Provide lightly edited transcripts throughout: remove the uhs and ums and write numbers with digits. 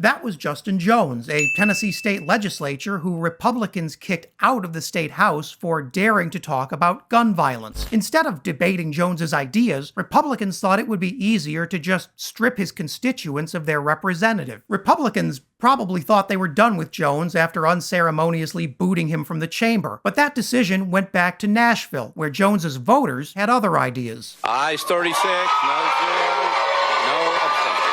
That was Justin Jones, a Tennessee state legislature who Republicans kicked out of the state house for daring to talk about gun violence. Instead of debating Jones's ideas, Republicans thought it would be easier to just strip his constituents of their representative. Republicans probably thought they were done with Jones after unceremoniously booting him from the chamber, but that decision went back to Nashville, where Jones's voters had other ideas. Ayes 36, no zeros, no abstentions.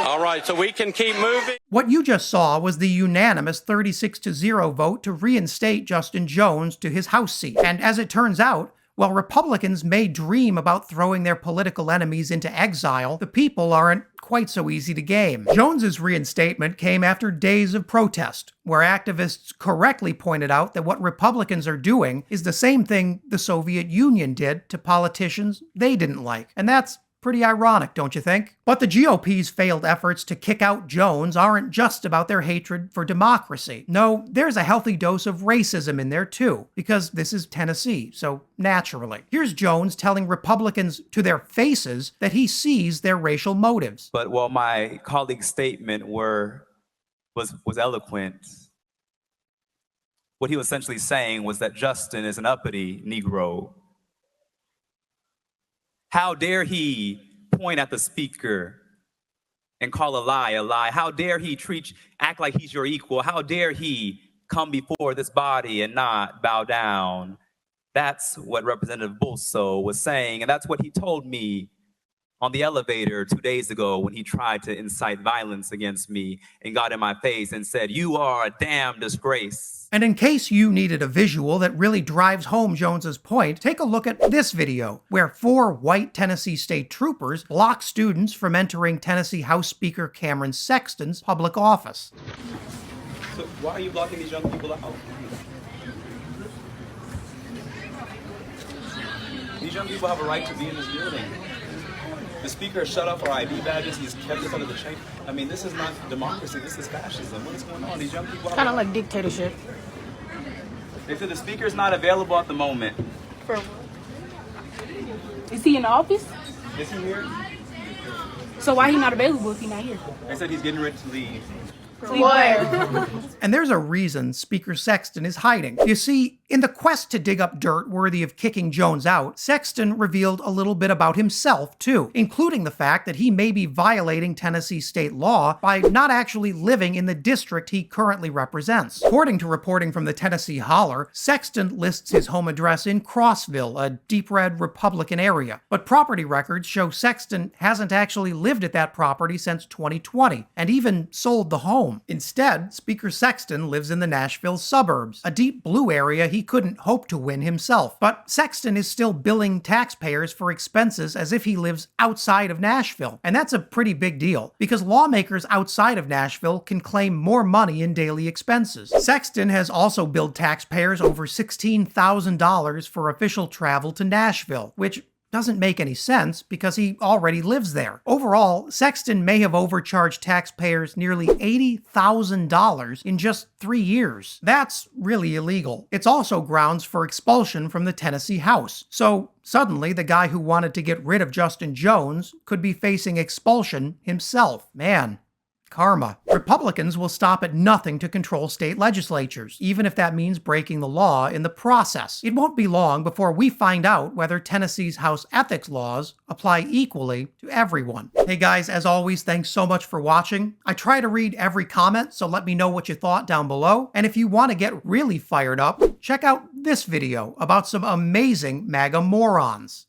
All right, so we can keep moving. What you just saw was the unanimous 36-0 vote to reinstate Justin Jones to his House seat. And as it turns out, while Republicans may dream about throwing their political enemies into exile, the people aren't quite so easy to game. Jones's reinstatement came after days of protest, where activists correctly pointed out that what Republicans are doing is the same thing the Soviet Union did to politicians they didn't like. And that's pretty ironic, don't you think? But the GOP's failed efforts to kick out Jones aren't just about their hatred for democracy. No, there's a healthy dose of racism in there too, because this is Tennessee, so naturally. Here's Jones telling Republicans to their faces that he sees their racial motives. But while my colleague's statement was eloquent, what he was essentially saying was that Justin is an uppity Negro. How dare he point at the speaker and call a lie a lie? How dare he act like he's your equal? How dare he come before this body and not bow down? That's what Representative Bulso was saying, and that's what he told me on the elevator 2 days ago when he tried to incite violence against me and got in my face and said, "You are a damn disgrace." And in case you needed a visual that really drives home Jones's point, take a look at this video, where 4 white Tennessee state troopers block students from entering Tennessee House Speaker Cameron Sexton's public office. So why are you blocking these young people out? These young people have a right to be in this building. The speaker shut off our ID badges. He's kept us under the chain. I mean, this is not democracy. This is fascism. What is going on? These young people kind of like dictatorship. They said the speaker's not available at the moment. For what? Is he in the office? Is he here? So why he not available if he not here? They said he's getting ready to leave. Where? And there's a reason Speaker Sexton is hiding. You see, in the quest to dig up dirt worthy of kicking Jones out, Sexton revealed a little bit about himself, too, including the fact that he may be violating Tennessee state law by not actually living in the district he currently represents. According to reporting from the Tennessee Holler, Sexton lists his home address in Crossville, a deep red Republican area. But property records show Sexton hasn't actually lived at that property since 2020, and even sold the home. Instead, Speaker Sexton lives in the Nashville suburbs, a deep blue area he couldn't hope to win himself. But Sexton is still billing taxpayers for expenses as if he lives outside of Nashville. And that's a pretty big deal, because lawmakers outside of Nashville can claim more money in daily expenses. Sexton has also billed taxpayers over $16,000 for official travel to Nashville, which doesn't make any sense because he already lives there. Overall, Sexton may have overcharged taxpayers nearly $80,000 in just 3 years. That's really illegal. It's also grounds for expulsion from the Tennessee House. So suddenly, the guy who wanted to get rid of Justin Jones could be facing expulsion himself. Man. Karma. Republicans will stop at nothing to control state legislatures, even if that means breaking the law in the process. It won't be long before we find out whether Tennessee's House ethics laws apply equally to everyone. Hey guys, as always, thanks so much for watching. I try to read every comment, so let me know what you thought down below. And if you want to get really fired up, check out this video about some amazing MAGA morons.